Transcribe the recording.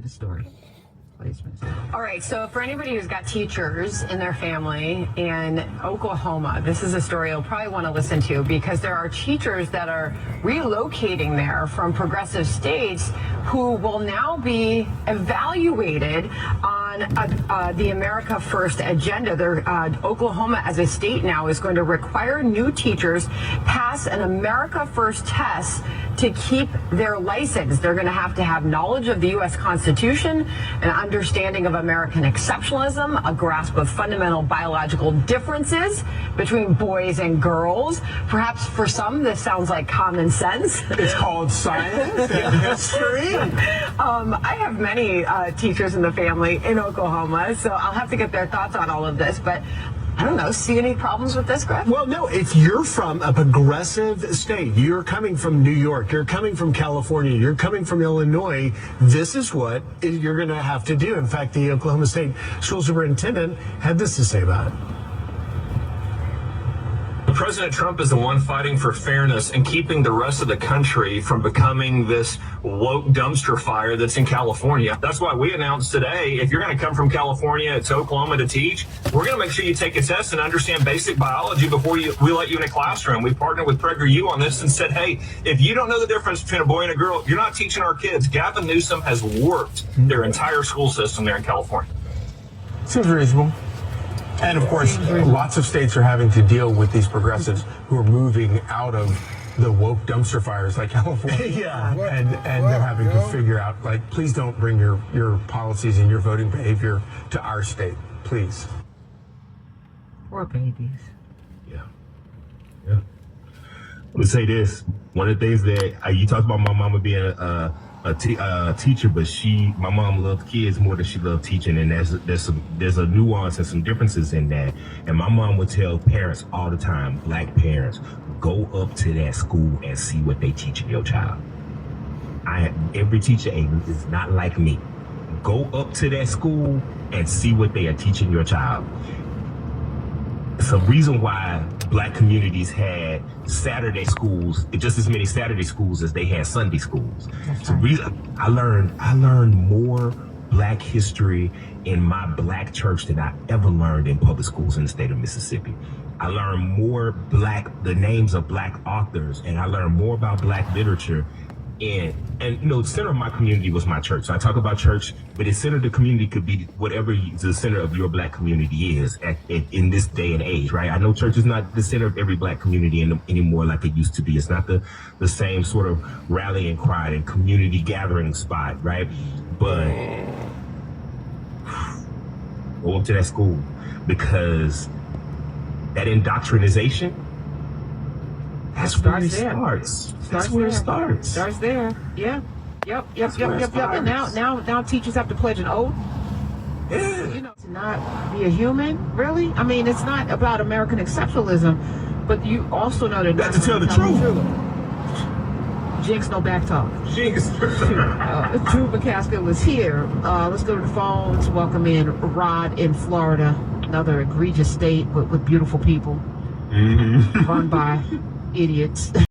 The story. All right, so for anybody who's got teachers in their family in Oklahoma, this is a story you'll probably want to listen to because there are teachers that are relocating there from progressive states who will now be evaluated on the America First agenda. Oklahoma as a state now is going to require new teachers pass an America First test to keep their license. They're going to have knowledge of the U.S. Constitution, an understanding of American exceptionalism, a grasp of fundamental biological differences between boys and girls. Perhaps for some, this sounds like common sense. It's called science and history. I have many teachers in the family in Oklahoma, so I'll have to get their thoughts on all of this. But I don't know. See any problems with this, Griff? Well, no, if you're from a progressive state, you're coming from New York, you're coming from California, you're coming from Illinois, this is what you're going to have to do. In fact, the Oklahoma State School Superintendent had this to say about it. President Trump is the one fighting for fairness and keeping the rest of the country from becoming this woke dumpster fire that's in California. That's why we announced today, if you're going to come from California to Oklahoma to teach, we're going to make sure you take a test and understand basic biology before we let you in a classroom. We partnered with PragerU on this and said, hey, if you don't know the difference between a boy and a girl, you're not teaching our kids. Gavin Newsom has warped their entire school system there in California. Seems reasonable. And of course, lots of states are having to deal with these progressives who are moving out of the woke dumpster fires like California. Yeah. And they're having to figure out, like, please don't bring your policies and your voting behavior to our state, please. Poor babies. Yeah. I'm gonna say this. One of the things that you talked about my mama being a teacher, but my mom loved kids more than she loved teaching, and there's a nuance and some differences in that. And my mom would tell parents all the time, black parents, go up to that school and see what they teaching your child. Every teacher is not like me. Go up to that school and see what they are teaching your child. It's a reason why black communities had Saturday schools, just as many Saturday schools as they had Sunday schools. It's a reason I learned more black history in my black church than I ever learned in public schools in the state of Mississippi. I learned more the names of black authors, and I learned more about black literature. And the center of my community was my church. So I talk about church, but the center of the community could be whatever the center of your black community is in this day and age, right? I know church is not the center of every black community anymore like it used to be. It's not the same sort of rallying cry and community gathering spot, right? But go up to that school, because that indoctrination, that's where it starts. That's where it starts. Starts there. Yeah. Yep. And now teachers have to pledge an oath. Yeah. To not be a human, really? I mean, it's not about American exceptionalism, but you also know that to tell the truth. Jinx, no back talk. Jinx. Drew McCaskill is here. Let's go to the phones. Welcome in Rod in Florida, another egregious state with beautiful people run by idiots.